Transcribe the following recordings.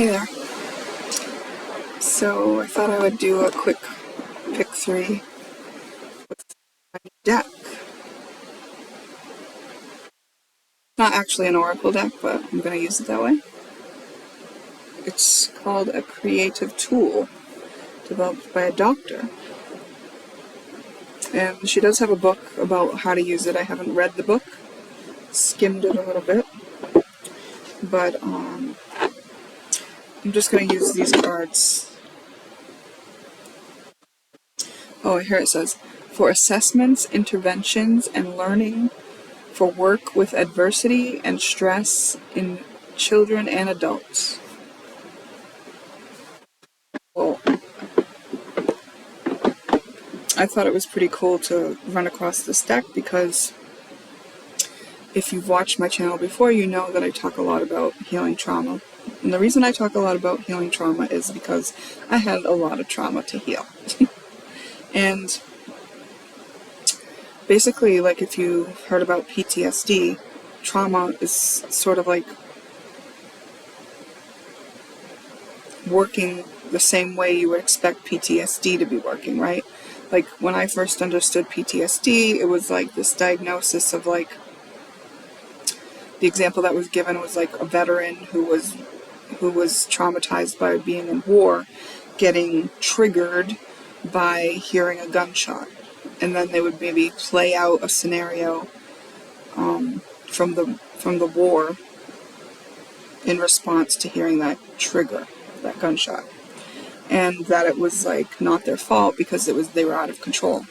Hey there. So I thought I would do a quick pick 3 with my new deck. Not actually an oracle deck, but I'm going to use it that way. It's called a creative tool developed by a doctor. And she does have a book about how to use it. I haven't read the book, skimmed it a little bit, but I'm just going to use these cards. Oh, here it says, for assessments, interventions, and learning for work with adversity and stress in children and adults. Well, I thought it was pretty cool to run across this deck because if you've watched my channel before, you know that I talk a lot about healing trauma. And the reason I talk a lot about healing trauma is because I had a lot of trauma to heal. And basically, like if you've heard about PTSD, trauma is sort of like working the same way you would expect PTSD to be working, right? Like when I first understood PTSD, it was like this diagnosis of like, the example that was given was like a veteran who was traumatized by being in war, getting triggered by hearing a gunshot. And then they would maybe play out a scenario from the war in response to hearing that trigger, that gunshot. And that it was like not their fault because they were out of control.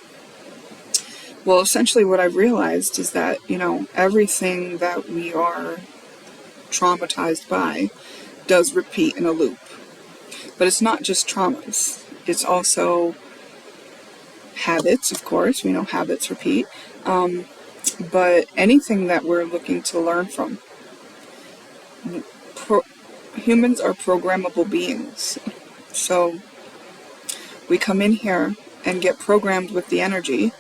Well, essentially what I've realized is that, everything that we are traumatized by does repeat in a loop. But it's not just traumas. It's also habits, of course. We know habits repeat. But anything that we're looking to learn from. Humans are programmable beings. So we come in here and get programmed with the energy,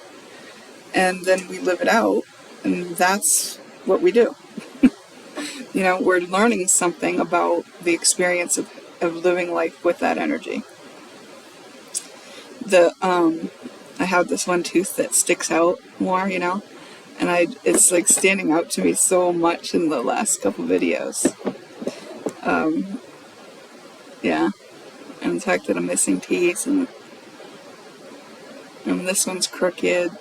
and then we live it out, and that's what we do. We're learning something about the experience of living life with that energy. I have this one tooth that sticks out more, and it's like standing out to me so much in the last couple videos. Yeah, and the fact that I'm missing teeth, and this one's crooked.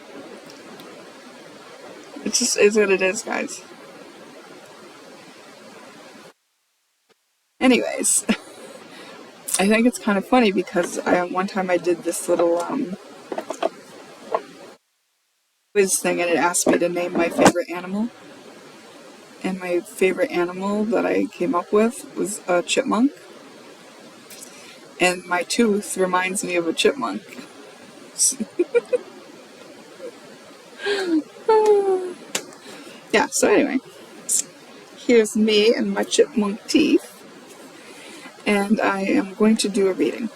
It just is what it is, guys. Anyways, I think it's kind of funny because one time I did this little quiz thing, and it asked me to name my favorite animal. And my favorite animal that I came up with was a chipmunk. And my tooth reminds me of a chipmunk. Yeah, so anyway, here's me and my chipmunk teeth. And I am going to do a reading.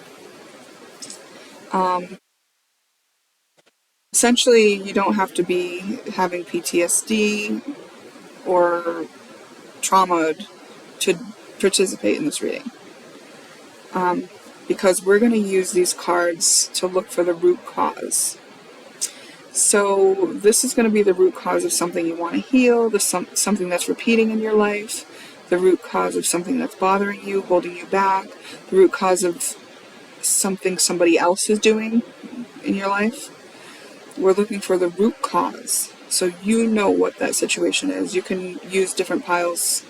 Essentially, you don't have to be having PTSD or trauma to participate in this reading. Because we're going to use these cards to look for the root cause. So this is going to be the root cause of something you want to heal, something that's repeating in your life, the root cause of something that's bothering you, holding you back, the root cause of something somebody else is doing in your life. We're looking for the root cause, so you know what that situation is. You can use different piles,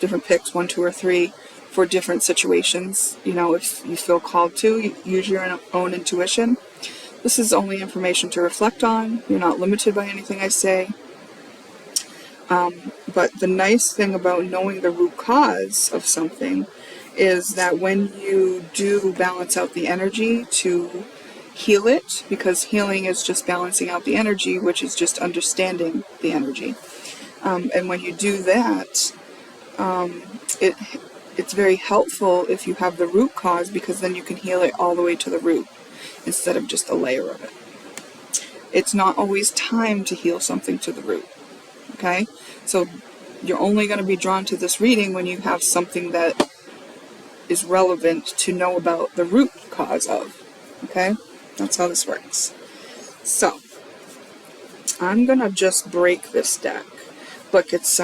different picks, 1, 2, or 3, for different situations. If you feel called to, use your own intuition. This is only information to reflect on. You're not limited by anything I say. But the nice thing about knowing the root cause of something is that when you do balance out the energy to heal it, because healing is just balancing out the energy, which is just understanding the energy. And when you do that, it's very helpful if you have the root cause, because then you can heal it all the way to the root instead of just a layer of it. It's not always time to heal something to the root. Okay? So you're only going to be drawn to this reading when you have something that is relevant to know about the root cause of. Okay? That's how this works. So, I'm gonna just break this deck. Look, it's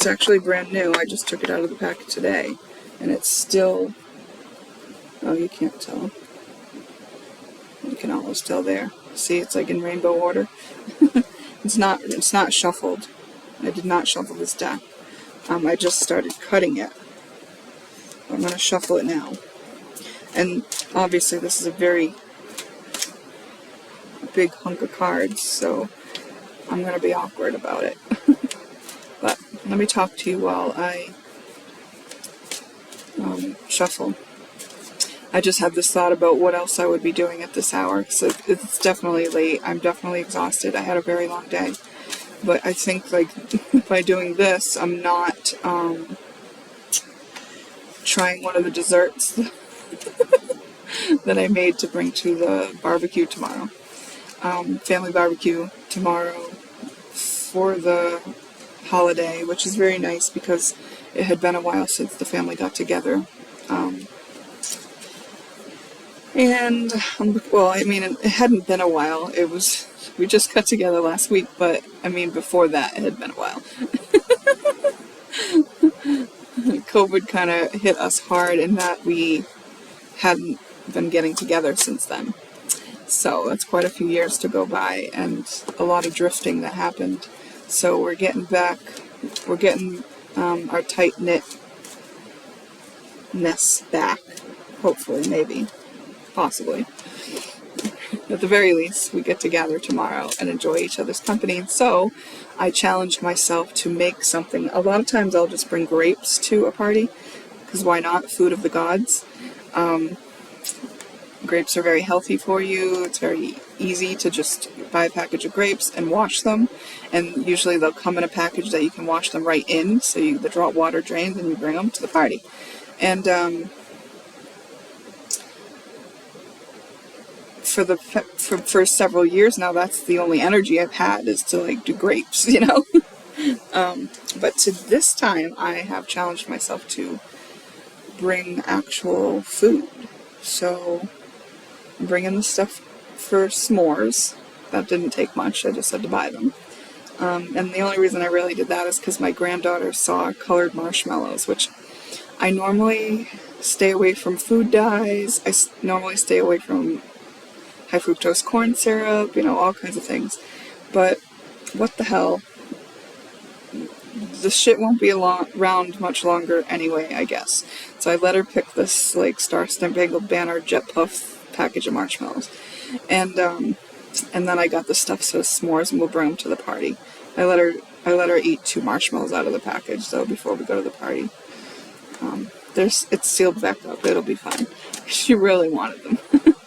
actually brand new. I just took it out of the packet today, and it's still, oh, you can't tell. You can almost tell there. See, it's like in rainbow order. It's not shuffled. I did not shuffle this deck. I just started cutting it. I'm going to shuffle it now. And obviously this is a very big hunk of cards, so I'm going to be awkward about it. But let me talk to you while I shuffle. I just had this thought about what else I would be doing at this hour, so it's definitely late. I'm definitely exhausted. I had a very long day. But I think, like, by doing this, I'm not trying one of the desserts that I made to bring to the barbecue tomorrow. Family barbecue tomorrow for the holiday, which is very nice because it had been a while since the family got together. Well, I mean, it hadn't been a while. We just got together last week, but, I mean, before that, it had been a while. COVID kind of hit us hard in that we hadn't been getting together since then. So that's quite a few years to go by, and a lot of drifting that happened. So we're getting back, our tight-knitness back, hopefully, maybe. Possibly. At the very least, we get together tomorrow and enjoy each other's company. And so I challenged myself to make something. A lot of times I'll just bring grapes to a party, because why not? Food of the gods. Grapes are very healthy for you. It's very easy to just buy a package of grapes and wash them. And usually they'll come in a package that you can wash them right in, so the water drains and you bring them to the party. And for several years now, that's the only energy I've had, is to, like, do grapes, you know? But to this time, I have challenged myself to bring actual food. So I'm bringing the stuff for s'mores. That didn't take much. I just had to buy them. And the only reason I really did that is because my granddaughter saw colored marshmallows, which I normally stay away from food dyes. I normally stay away from high fructose corn syrup, all kinds of things. But what the hell? The shit won't be around much longer anyway, I guess. So I let her pick this, like, Star Spangled Banner Jet Puff package of marshmallows. And then I got the stuff so s'mores, and we'll bring them to the party. I let her eat 2 marshmallows out of the package, though, before we go to the party. It's sealed back up. It'll be fine. She really wanted them.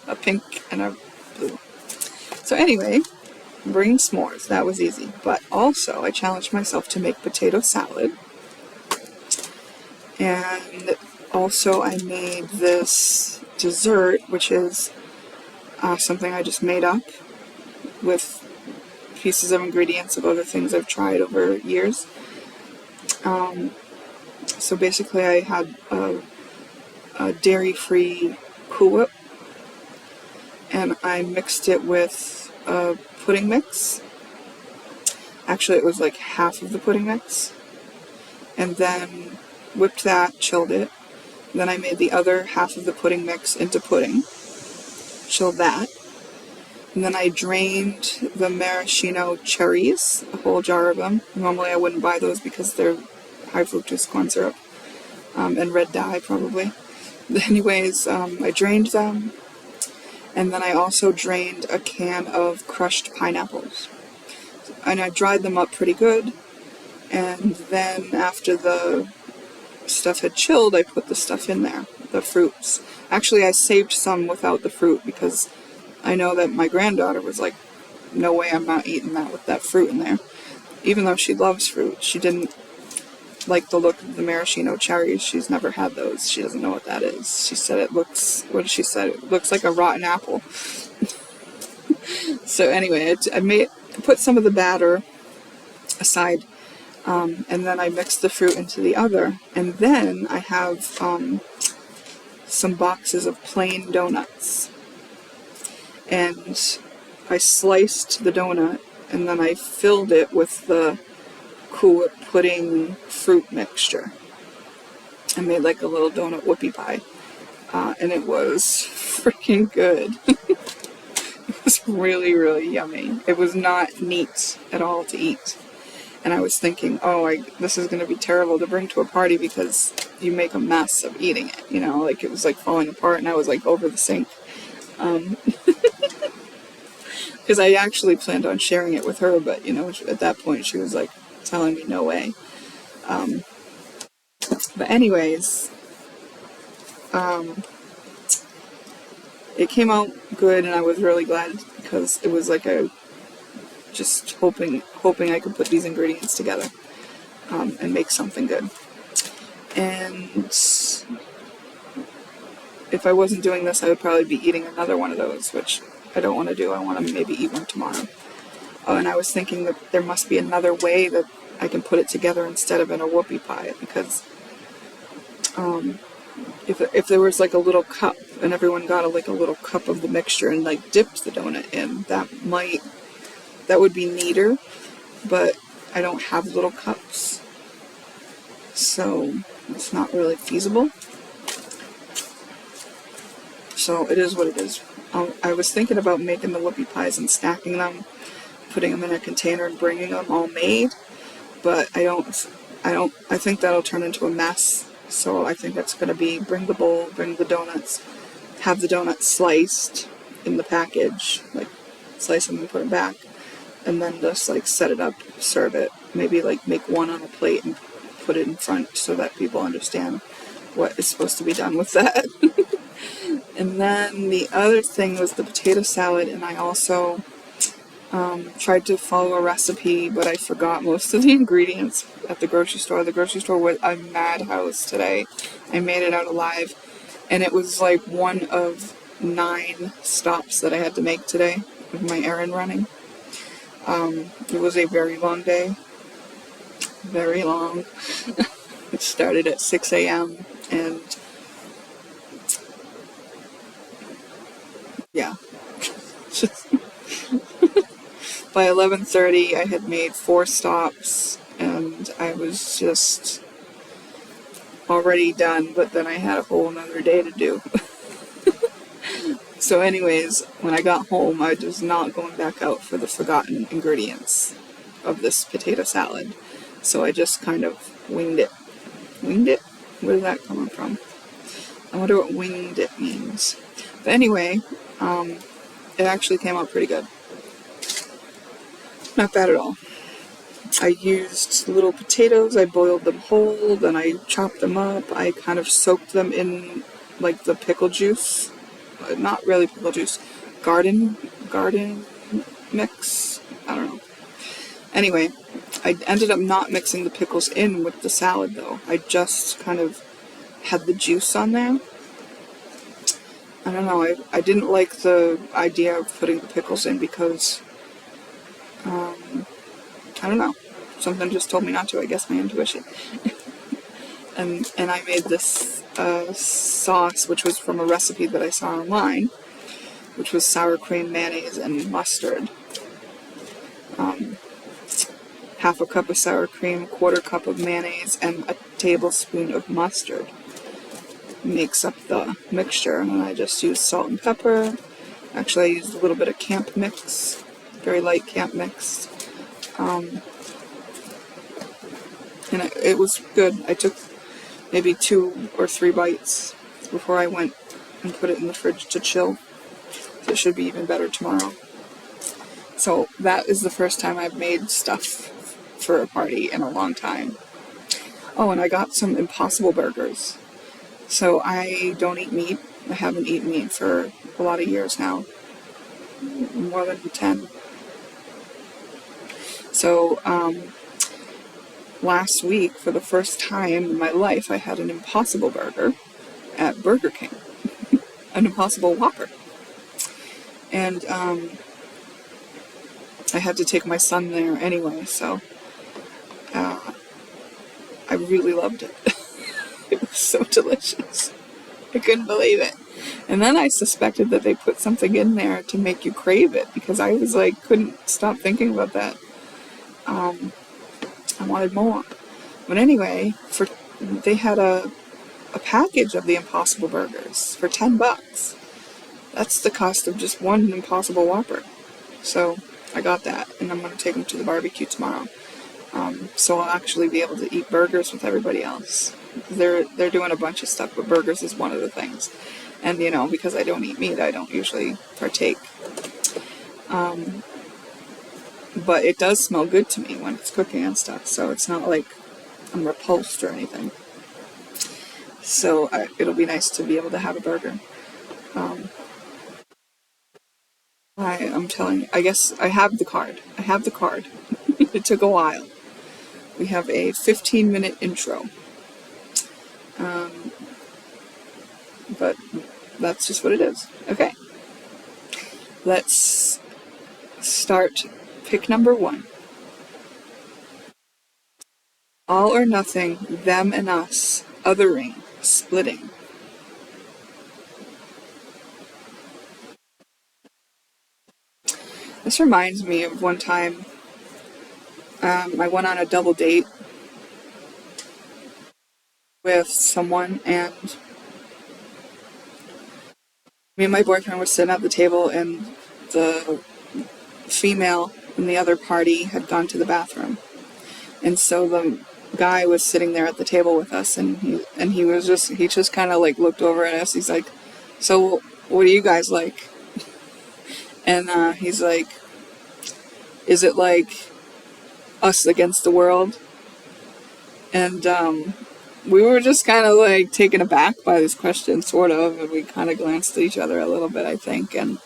A pink and a blue. So anyway, bringing s'mores. That was easy. But also, I challenged myself to make potato salad. And also, I made this dessert, which is something I just made up with pieces of ingredients of other things I've tried over years. So basically, I had a dairy-free Cool Whip, and I mixed it with a pudding mix. Actually, it was like half of the pudding mix. And then whipped that, chilled it. Then I made the other half of the pudding mix into pudding. Chilled that. And then I drained the maraschino cherries, a whole jar of them. Normally I wouldn't buy those because they're high fructose corn syrup. And red dye, probably. Anyways, I drained them. And then I also drained a can of crushed pineapples. And I dried them up pretty good. And then after the stuff had chilled, I put the stuff in there, the fruits. Actually, I saved some without the fruit because I know that my granddaughter was like, no way, I'm not eating that with that fruit in there. Even though she loves fruit, she didn't like the look of the maraschino cherries. She's never had those. She doesn't know what that is. She said it looks, what did she say? It looks like a rotten apple. So anyway, I put some of the batter aside And then I mix the fruit into the other. And then I have some boxes of plain donuts. And I sliced the donut and then I filled it with the Cool Whip pudding fruit mixture. I made like a little donut whoopie pie. And it was freaking good. It was really, really yummy. It was not neat at all to eat. And I was thinking, oh, this is going to be terrible to bring to a party because you make a mess of eating it. You know, like it was like falling apart and I was like over the sink. Because I actually planned on sharing it with her, but, you know, at that point she was like telling me no way. But anyways, it came out good and I was really glad because it was like just hoping I could put these ingredients together and make something good. And if I wasn't doing this, I would probably be eating another one of those, which I don't want to do. I want to maybe eat one tomorrow. Oh, and I was thinking that there must be another way that I can put it together instead of in a whoopie pie, because if there was like a little cup and everyone got a little cup of the mixture and like dipped the donut in, that would be neater, but I don't have little cups, so it's not really feasible. So it is what it is. I was thinking about making the whoopie pies and stacking them, putting them in a container and bringing them all made, but I think that'll turn into a mess. So I think that's going to be bring the bowl, bring the donuts, have the donuts sliced in the package, like slice them and put them back, and then just like set it up, serve it, maybe like make one on a plate and put it in front so that people understand what is supposed to be done with that. And then the other thing was the potato salad, and I also tried to follow a recipe, but I forgot most of the ingredients at the grocery store. The grocery store was a madhouse today. I made it out alive, and it was like one of 9 stops that I had to make today with my errand running. It was a very long day. Very long. It started at 6 a.m. and yeah. By 11:30 I had made 4 stops and I was just already done, but then I had a whole another day to do. So anyways, when I got home, I was not going back out for the forgotten ingredients of this potato salad. So I just kind of winged it. Winged it? Where is that coming from? I wonder what winged it means. But anyway, it actually came out pretty good. Not bad at all. I used little potatoes, I boiled them whole, then I chopped them up, I kind of soaked them in like the pickle juice. Not really pickle juice. Garden mix? I don't know. Anyway, I ended up not mixing the pickles in with the salad though. I just kind of had the juice on there. I don't know, I didn't like the idea of putting the pickles in because, I don't know. Something just told me not to, I guess, my intuition. and I made this sauce, which was from a recipe that I saw online, which was sour cream, mayonnaise, and mustard. Half a cup of sour cream, 1/4 cup of mayonnaise, and a tablespoon of mustard makes up the mixture. And I just used salt and pepper. Actually, I used a little bit of camp mix, very light camp mix. And it was good. I took maybe 2 or 3 bites before I went and put it in the fridge to chill. So it should be even better tomorrow. So that is the first time I've made stuff for a party in a long time. Oh, and I got some Impossible burgers. So I don't eat meat. I haven't eaten meat for a lot of years now. More than 10. So, last week, for the first time in my life, I had an Impossible burger at Burger King. An Impossible Whopper. And I had to take my son there anyway, so really loved it. It was so delicious. I couldn't believe it. And then I suspected that they put something in there to make you crave it, because I was like, couldn't stop thinking about that. I wanted more. But anyway, they had a package of the Impossible Burgers for $10. That's the cost of just one Impossible Whopper. So I got that, and I'm going to take them to the barbecue tomorrow. So I'll actually be able to eat burgers with everybody else. They're doing a bunch of stuff, but burgers is one of the things. And, because I don't eat meat, I don't usually partake. But it does smell good to me when it's cooking and stuff, so it's not like I'm repulsed or anything. So it'll be nice to be able to have a burger. I'm telling you, I guess I have the card. It took a while. We have a 15-minute intro. But that's just what it is. Okay. Let's start pick number 1. All or nothing, them and us, othering, splitting. This reminds me of one time I went on a double date with someone, and me and my boyfriend were sitting at the table, and the female in the other party had gone to the bathroom. And so the guy was sitting there at the table with us, and he just kind of like looked over at us. He's like, "So what do you guys like?" And he's like, "Is it like us against the world?" And we were just kind of like taken aback by this question, sort of, and we kind of glanced at each other a little bit, I think, and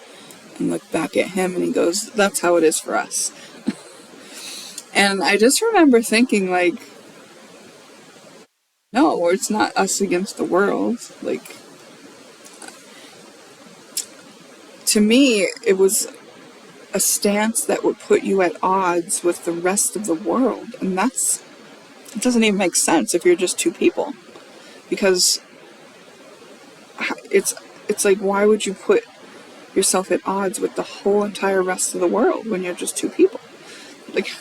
looked back at him, and he goes, "That's how it is for us." And I just remember thinking, like, no, it's not us against the world. Like, to me, it was a stance that would put you at odds with the rest of the world. And it doesn't even make sense if you're just two people. Because it's like, why would you put yourself at odds with the whole entire rest of the world when you're just two people? Like,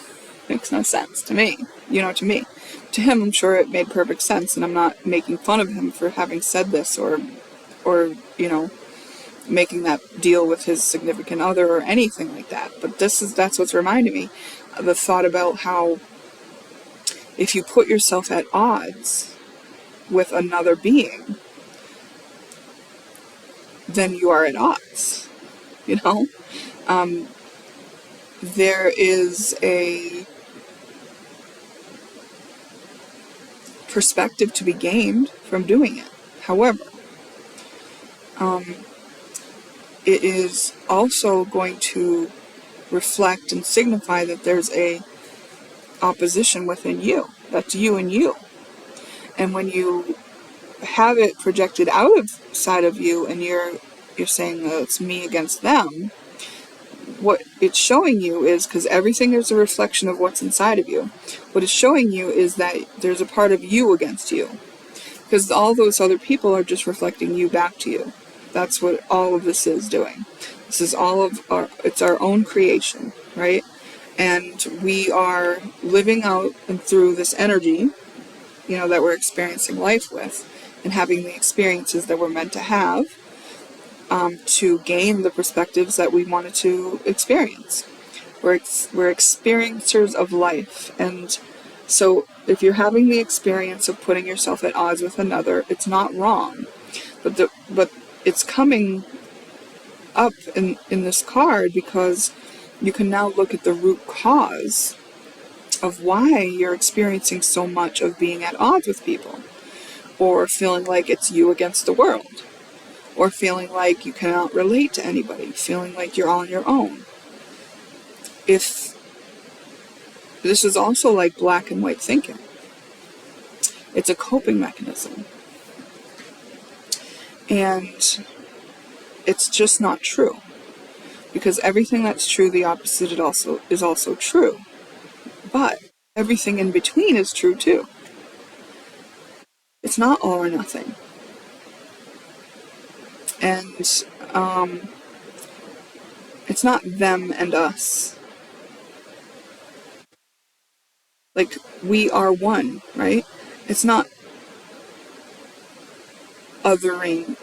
makes no sense to me. To me. To him, I'm sure it made perfect sense, and I'm not making fun of him for having said this or making that deal with his significant other or anything like that. But that's what's reminding me. The thought about how if you put yourself at odds with another being, then you are at odds. There is a perspective to be gained from doing it. However, it is also going to reflect and signify that there's a opposition within you. That's you and you. And when you have it projected outside of you, and you're saying that it's me against them, what it's showing you is, because everything is a reflection of what's inside of you, what it's showing you is that there's a part of you against you. Because all those other people are just reflecting you back to you. That's what all of this is doing. This is it's our own creation, right? And we are living out and through this energy, that we're experiencing life with, and having the experiences that we're meant to have, to gain the perspectives that we wanted to experience. We're experiencers of life. And so if you're having the experience of putting yourself at odds with another, it's not wrong. But it's coming up in this card because you can now look at the root cause of why you're experiencing so much of being at odds with people, or feeling like it's you against the world, or feeling like you cannot relate to anybody, feeling like you're on your own. If this is also like black and white thinking, it's a coping mechanism. And it's just not true. Because everything that's true, the opposite is also true. But everything in between is true too. It's not all or nothing. And it's not them and us. Like, we are one, right? It's not othering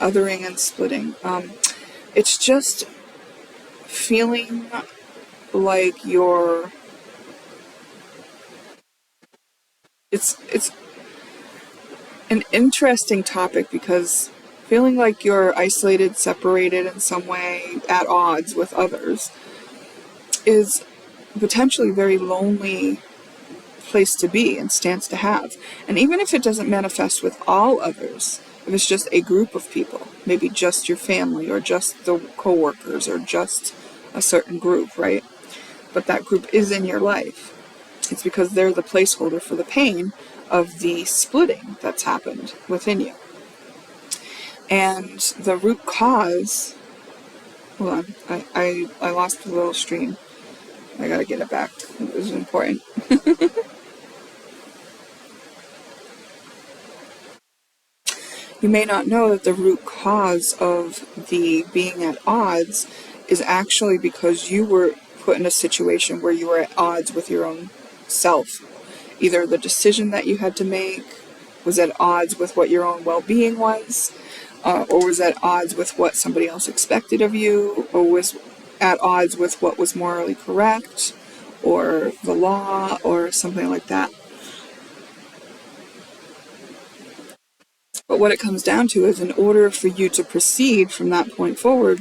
and splitting. It's just feeling like it's an interesting topic, because feeling like you're isolated, separated in some way, at odds with others, is potentially a very lonely place to be and stance to have. And even if it doesn't manifest with all others, if it's just a group of people, maybe just your family or just the coworkers or just a certain group, right? But that group is in your life. It's because they're the placeholder for the pain of the splitting that's happened within you. And the root cause, hold on, I lost the little stream. I gotta get it back. It was important. You may not know that the root cause of the being at odds is actually because you were put in a situation where you were at odds with your own self. Either the decision that you had to make was at odds with what your own well-being was, or was at odds with what somebody else expected of you, or was at odds with what was morally correct, or the law, or something like that. But what it comes down to is, in order for you to proceed from that point forward,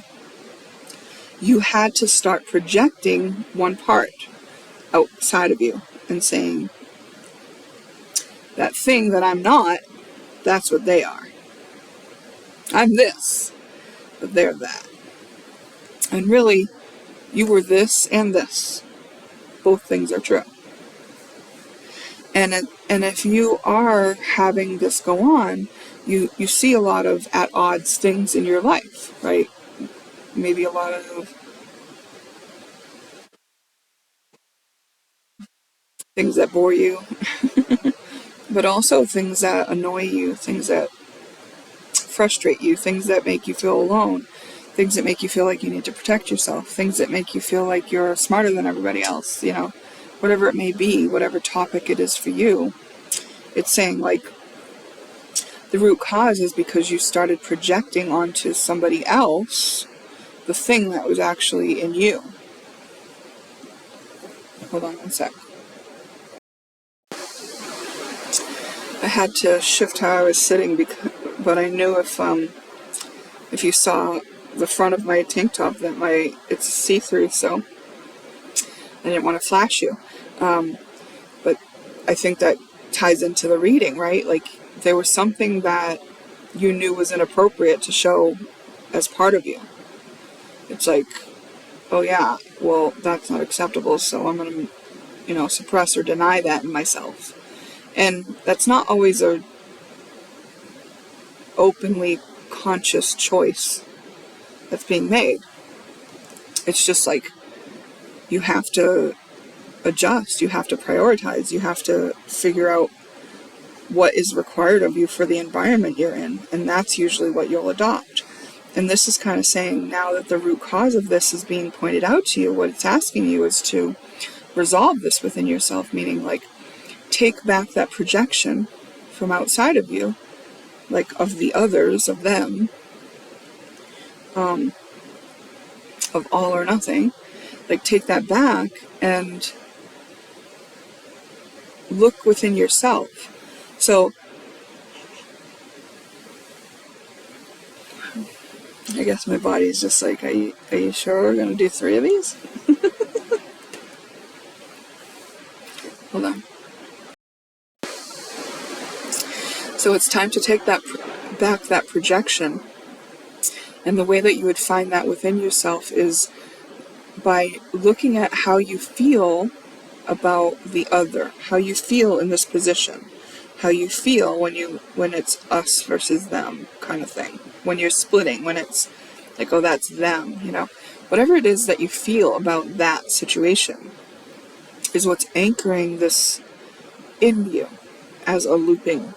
you had to start projecting one part outside of you and saying, that thing that I'm not, that's what they are. I'm this, but they're that. And really, you were this and this. Both things are true. And if you are having this go on, you see a lot of at odds things in your life, right? Maybe a lot of things that bore you, but also things that annoy you, things that frustrate you, things that make you feel alone, things that make you feel like you need to protect yourself, things that make you feel like you're smarter than everybody else, whatever it may be, whatever topic it is for you. It's saying, like, the root cause is because you started projecting onto somebody else the thing that was actually in you. Hold on one sec. I had to shift how I was sitting, but I knew if you saw the front of my tank top that it's see-through, so I didn't want to flash you. But I think that ties into the reading, right? Like, there was something that you knew was inappropriate to show as part of you. It's like, oh yeah, well, that's not acceptable, so I'm going to, suppress or deny that in myself. And that's not always a openly conscious choice that's being made. It's just like, you have to adjust, you have to prioritize, you have to figure out what is required of you for the environment you're in, and that's usually what you'll adopt. And this is kind of saying, now that the root cause of this is being pointed out to you, what it's asking you is to resolve this within yourself, meaning, like, take back that projection from outside of you, like, of the others, of them, of all or nothing. Like, take that back and look within yourself. So I guess my body's just like, are you sure we're going to do 3 of these? Hold on. So it's time to take that projection. And the way that you would find that within yourself is by looking at how you feel about the other, how you feel in this position, how you feel when it's us versus them kind of thing, when you're splitting, when it's like, oh, that's them, whatever it is that you feel about that situation is what's anchoring this in you as a looping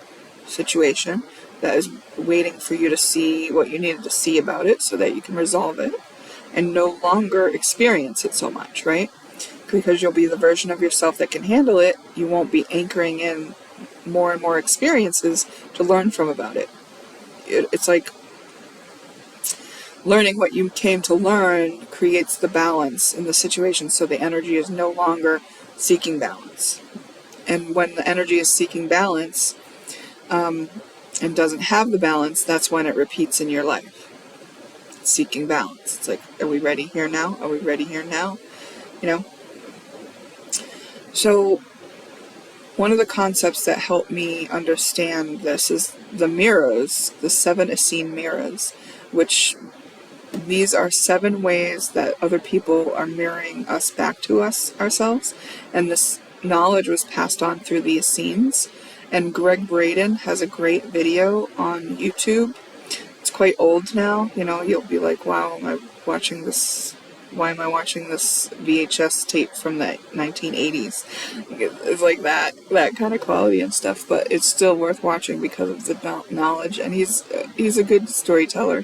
situation that is waiting for you to see what you needed to see about it so that you can resolve it and no longer experience it so much, right? Because you'll be the version of yourself that can handle it. You won't be anchoring in more and more experiences to learn from about it. It's like learning what you came to learn creates the balance in the situation, so the energy is no longer seeking balance. And when the energy is seeking balance and doesn't have the balance, that's when it repeats in your life. It's seeking balance. It's like, are we ready here now? Are we ready here now? You know? So one of the concepts that helped me understand this is the mirrors, the 7 Essene mirrors, which these are 7 ways that other people are mirroring us back to us ourselves. And this knowledge was passed on through the Essenes. And Greg Braden has a great video on YouTube. It's quite old now. You know, you'll be like, wow, am I watching this? Why am I watching this VHS tape from the 1980s? It's like that kind of quality and stuff, but it's still worth watching because of the knowledge. And he's a good storyteller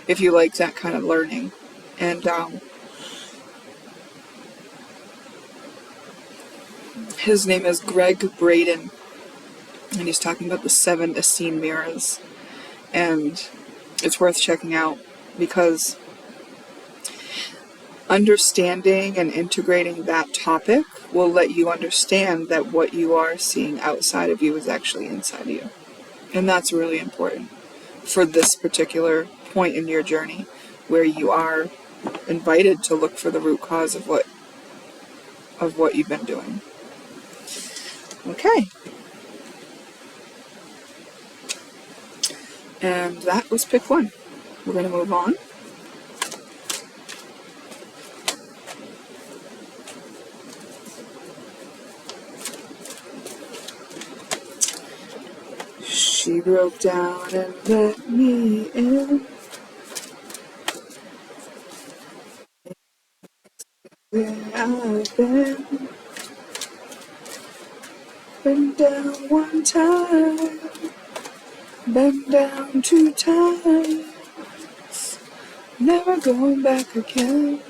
if you like that kind of learning. And his name is Greg Braden, and he's talking about the 7 Essene mirrors. And it's worth checking out because understanding and integrating that topic will let you understand that what you are seeing outside of you is actually inside of you. And that's really important for this particular point in your journey where you are invited to look for the root cause of what you've been doing. Okay. And that was pick 1. We're going to move on. She broke down and let me in. Where I've been down 1 time, been down 2 times, never going back again.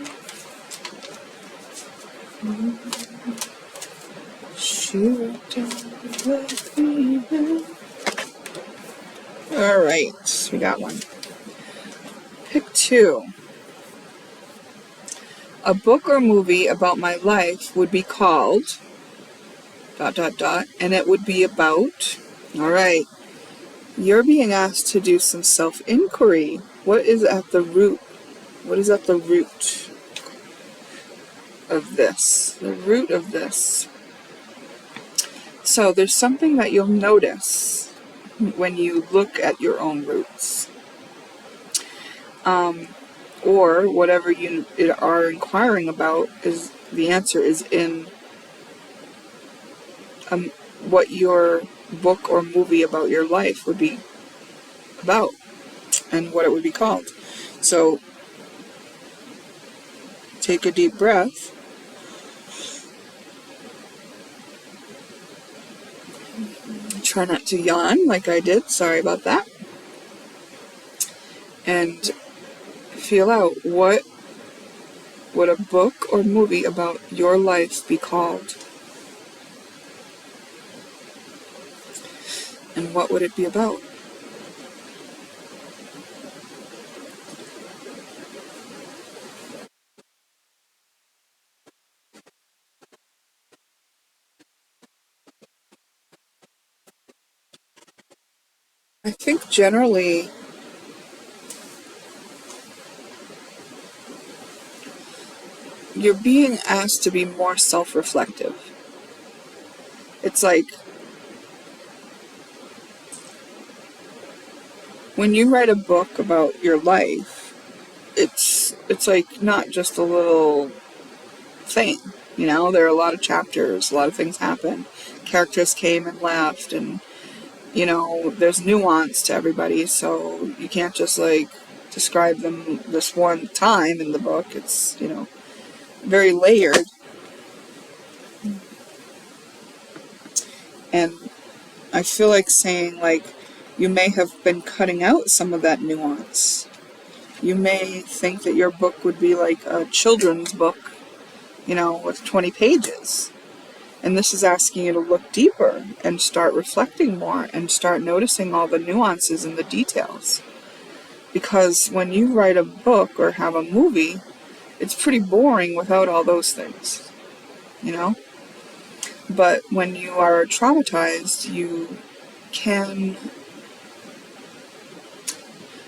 She broke down and let me in. Alright, we got one. Pick 2. A book or movie about my life would be called ... and it would be about... Alright, you're being asked to do some self-inquiry. What is at the root? What is at the root of this? The root of this. So there's something that you'll notice when you look at your own roots. Or whatever you are inquiring about, is the answer is in what your book or movie about your life would be about and what it would be called. So take a deep breath. Try not to yawn like I did. Sorry about that. And feel out, what would a book or movie about your life be called? And what would it be about? I think generally you're being asked to be more self-reflective. It's like when you write a book about your life, it's like not just a little thing, you know. There are a lot of chapters, a lot of things happen, characters came and left, and you know, there's nuance to everybody, so you can't just like describe them this one time in the book. It's, you know, very layered. And I feel like saying, like, you may have been cutting out some of that nuance. You may think that your book would be like a children's book, with 20 pages. And this is asking you to look deeper and start reflecting more and start noticing all the nuances and the details. Because when you write a book or have a movie, it's pretty boring without all those things, But when you are traumatized, you can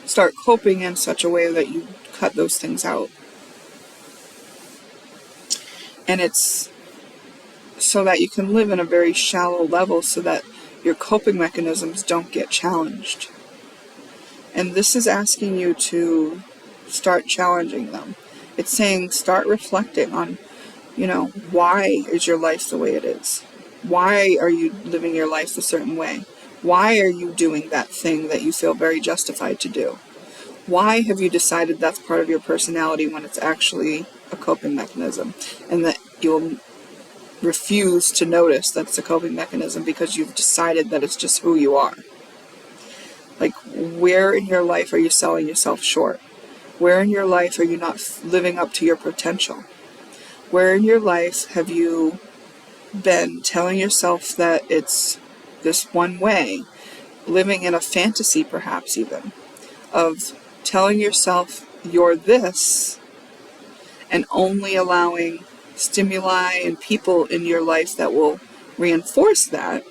start coping in such a way that you cut those things out. And it's so that you can live in a very shallow level so that your coping mechanisms don't get challenged. And this is asking you to start challenging them. It's saying start reflecting on, why is your life the way it is? Why are you living your life a certain way? Why are you doing that thing that you feel very justified to do? Why have you decided that's part of your personality when it's actually a coping mechanism, and that you'll refuse to notice that it's a coping mechanism because you've decided that it's just who you are? Like, where in your life are you selling yourself short? Where in your life are you not living up to your potential? Where in your life have you been telling yourself that it's this one way, living in a fantasy perhaps even, of telling yourself you're this, and only allowing stimuli and people in your life that will reinforce that,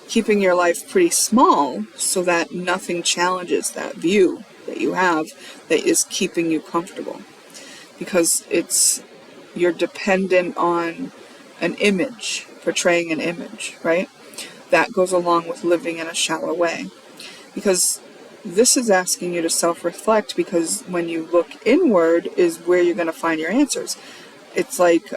keeping your life pretty small so that nothing challenges that view that you have that is keeping you comfortable. Because you're dependent on an image, portraying an image, right? That goes along with living in a shallow way. Because this is asking you to self-reflect, because when you look inward is where you're going to find your answers. It's like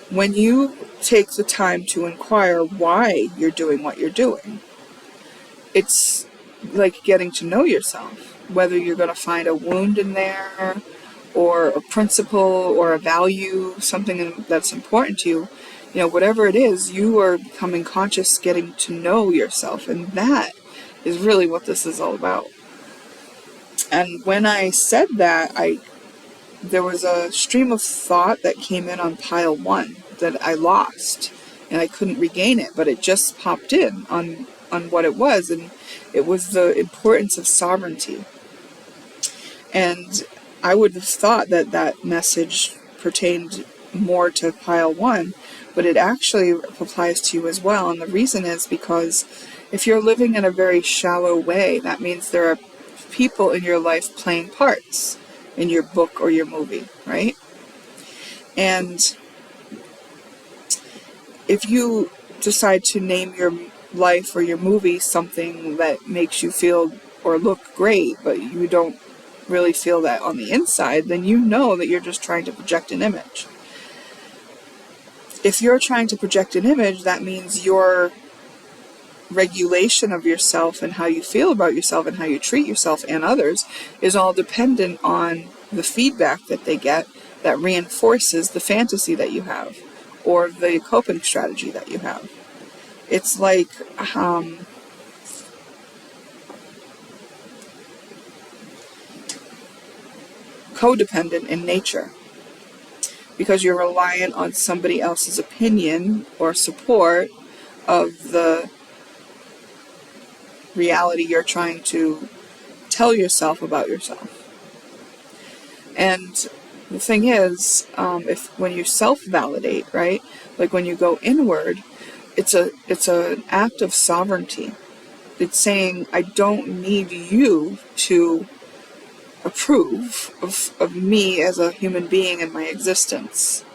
when you take the time to inquire why you're doing what you're doing, it's like getting to know yourself. Whether you're going to find a wound in there, or a principle, or a value, something that's important to you, whatever it is, you are becoming conscious, getting to know yourself. And that is really what this is all about. And when I said that, there was a stream of thought that came in on pile 1 that I lost, and I couldn't regain it, but it just popped in on what it was, and it was the importance of sovereignty. And I would have thought that message pertained more to pile 1, but it actually applies to you as well. And the reason is because if you're living in a very shallow way, that means there are people in your life playing parts in your book or your movie, right? And if you decide to name your life or your movie something that makes you feel or look great, but you don't really feel that on the inside, then you know that you're just trying to project an image. If you're trying to project an image, that means your regulation of yourself and how you feel about yourself and how you treat yourself and others is all dependent on the feedback that they get that reinforces the fantasy that you have or the coping strategy that you have. It's like codependent in nature, because you're reliant on somebody else's opinion or support of the reality you're trying to tell yourself about yourself. And the thing is, when you self-validate, right, like when you go inward, it's an act of sovereignty. It's saying, I don't need you to approve of me as a human being and my existence.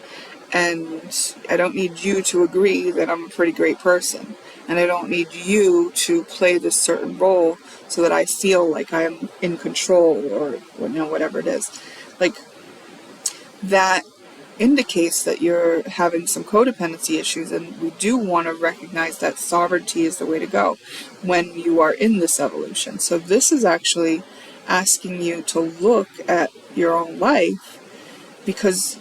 And I don't need you to agree that I'm a pretty great person. And I don't need you to play this certain role so that I feel like I'm in control or whatever it is. Like, that indicates that you're having some codependency issues, and we do want to recognize that sovereignty is the way to go when you are in this evolution. So this is actually asking you to look at your own life, because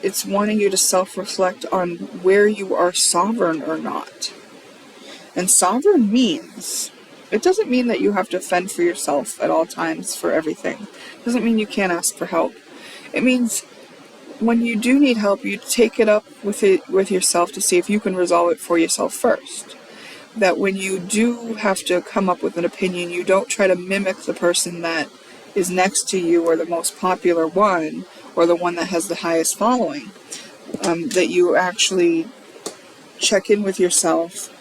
it's wanting you to self-reflect on where you are sovereign or not. And sovereign means, it doesn't mean that you have to fend for yourself at all times for everything. It doesn't mean you can't ask for help. It means when you do need help, you take it up with yourself to see if you can resolve it for yourself first. That when you do have to come up with an opinion, you don't try to mimic the person that is next to you or the most popular one or the one that has the highest following. That you actually check in with yourself.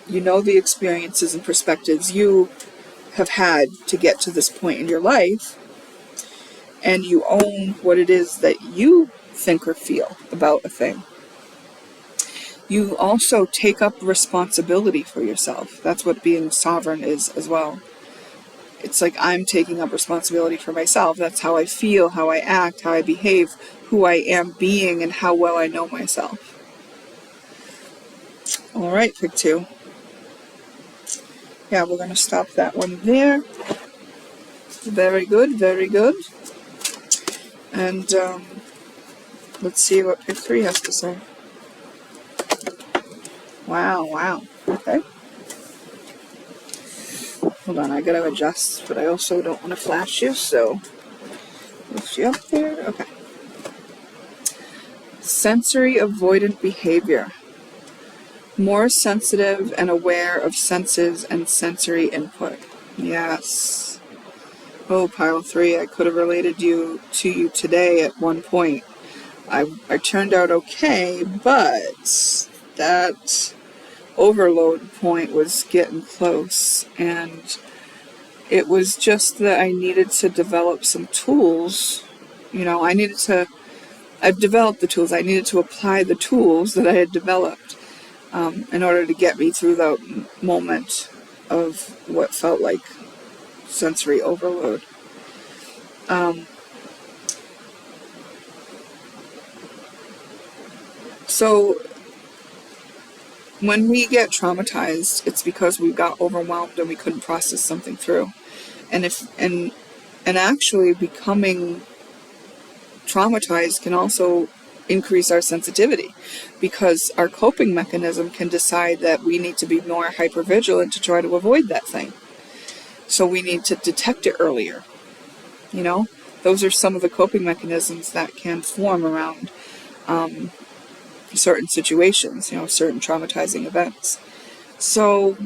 You know the experiences and perspectives you have had to get to this point in your life, and you own what it is that you think or feel about a thing. You also take up responsibility for yourself. That's what being sovereign is as well. It's like I'm taking up responsibility for myself. That's how I feel, how I act, how I behave, who I am being, and how well I know myself. All right, pick 2. Yeah, we're going to stop that one there. Very good, very good. And let's see what pick 3 has to say. Wow. Okay. Hold on, I gotta adjust, but I also don't want to flash you, so lift you up there. Okay. Sensory avoidant behavior. More sensitive and aware of senses and sensory input. Yes. Oh, pile 3, I could have related to you today at one point. I turned out okay, but that overload point was getting close, and it was just that I needed to develop some tools. I've developed the tools. I needed to apply the tools that I had developed in order to get me through the moment of what felt like sensory overload. So when we get traumatized, it's because we got overwhelmed and we couldn't process something through. And actually becoming traumatized can also increase our sensitivity, because our coping mechanism can decide that we need to be more hypervigilant to try to avoid that thing. So we need to detect it earlier. Those are some of the coping mechanisms that can form around certain situations, certain traumatizing events. So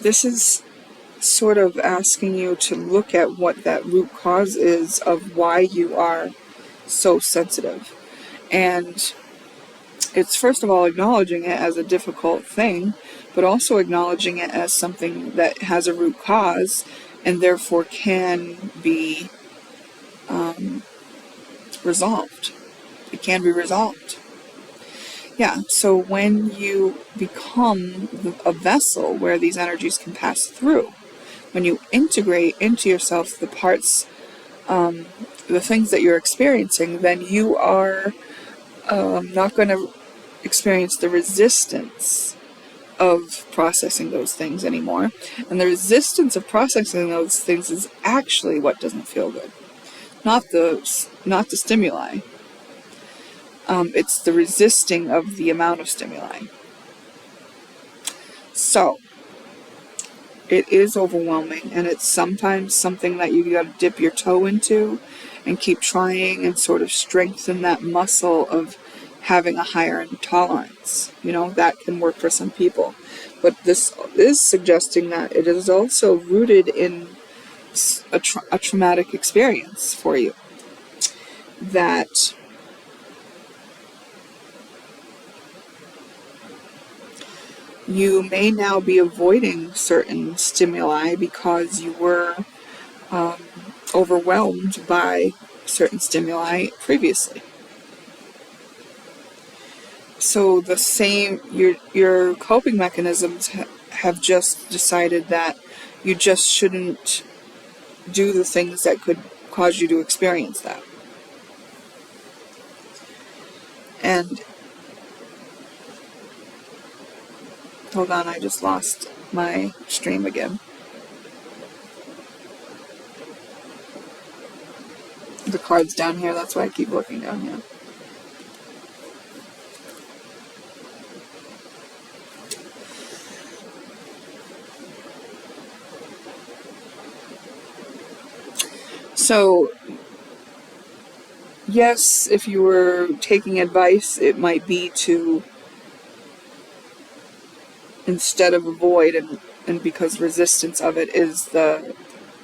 this is sort of asking you to look at what that root cause is of why you are so sensitive. And it's first of all acknowledging it as a difficult thing, but also acknowledging it as something that has a root cause and therefore can be resolved. It can be resolved. Yeah, so when you become a vessel where these energies can pass through, when you integrate into yourself the parts, the things that you're experiencing, then you are not going to experience the resistance of processing those things anymore. And the resistance of processing those things is actually what doesn't feel good. Not the stimuli. It's the resisting of the amount of stimuli. So, it is overwhelming, and it's sometimes something that you got to dip your toe into and keep trying and sort of strengthen that muscle of having a higher tolerance. That can work for some people. But this is suggesting that it is also rooted in a traumatic experience for you. That you may now be avoiding certain stimuli because you were overwhelmed by certain stimuli previously. So your coping mechanisms have just decided that you just shouldn't do the things that could cause you to experience that. And hold on, I just lost my stream again. The card's down here, that's why I keep looking down here. So, yes, if you were taking advice, it might be to, instead of avoid, and because resistance of it is the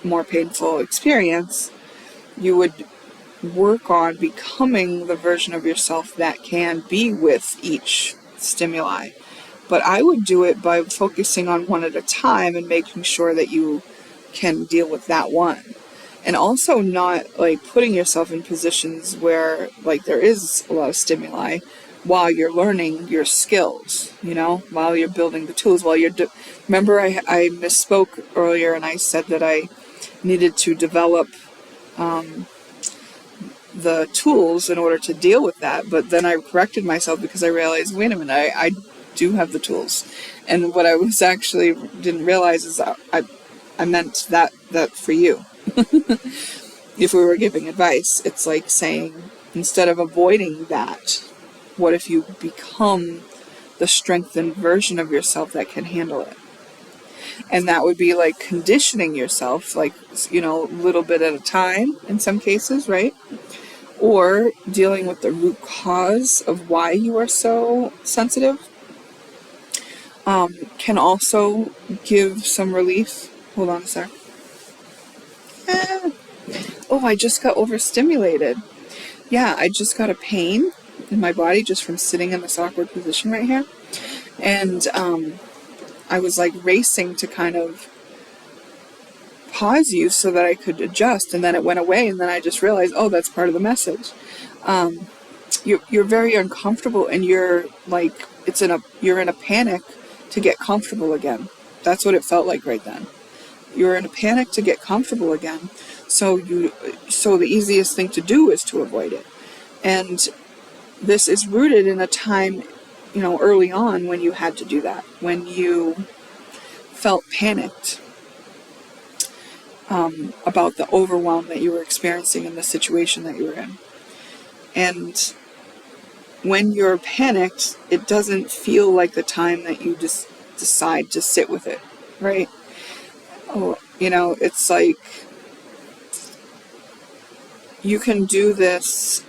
more painful experience, you would work on becoming the version of yourself that can be with each stimuli. But I would do it by focusing on one at a time and making sure that you can deal with that one. And also not like putting yourself in positions where like there is a lot of stimuli while you're learning your skills, while you're building the tools, while you're remember I misspoke earlier and I said that I needed to develop the tools in order to deal with that, but then I corrected myself because I realized, wait a minute, I do have the tools. And what I was actually didn't realize is I meant that for you. If we were giving advice, it's like saying, instead of avoiding that, what if you become the strengthened version of yourself that can handle it? And that would be like conditioning yourself, like, a little bit at a time in some cases, right? Or dealing with the root cause of why you are so sensitive can also give some relief. Hold on a sec. Oh, I just got overstimulated. Yeah, I just got a pain in my body just from sitting in this awkward position right here. And I was like racing to kind of pause you so that I could adjust, and then it went away, and then I just realized, oh, that's part of the message. You're very uncomfortable, and you're like, you're in a panic to get comfortable again. That's what it felt like right then. You're in a panic to get comfortable again. So the easiest thing to do is to avoid it. And this is rooted in a time, early on when you had to do that, when you felt panicked about the overwhelm that you were experiencing in the situation that you were in. And when you're panicked, it doesn't feel like the time that you just decide to sit with it, right? Oh, it's like you can do this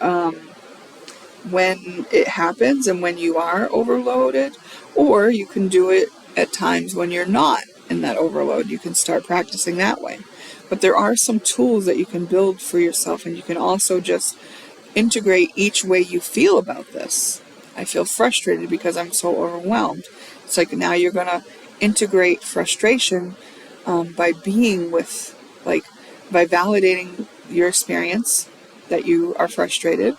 when it happens and when you are overloaded, or you can do it at times when you're not in that overload. You can start practicing that way. But there are some tools that you can build for yourself, and you can also just integrate each way you feel about this. I feel frustrated because I'm so overwhelmed. It's like now you're going to integrate frustration by being with, by validating your experience that you are frustrated,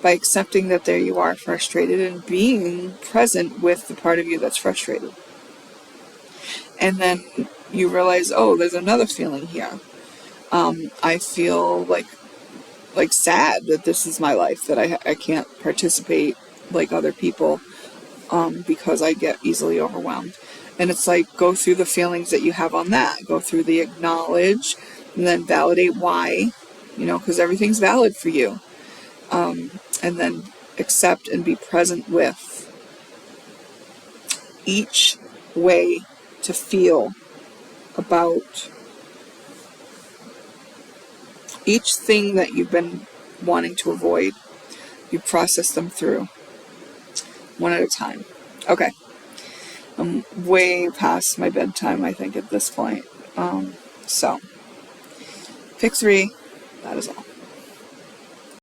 by accepting that there you are frustrated, and being present with the part of you that's frustrated. And then you realize, oh, there's another feeling here. I feel like sad that this is my life, that I can't participate like other people because I get easily overwhelmed. And it's like, go through the feelings that you have on that. Go through the acknowledge, and then validate why, because everything's valid for you. And then accept and be present with each way to feel about each thing that you've been wanting to avoid. You process them through one at a time. Okay. I'm way past my bedtime, I think, at this point. So, pick 3. That is all.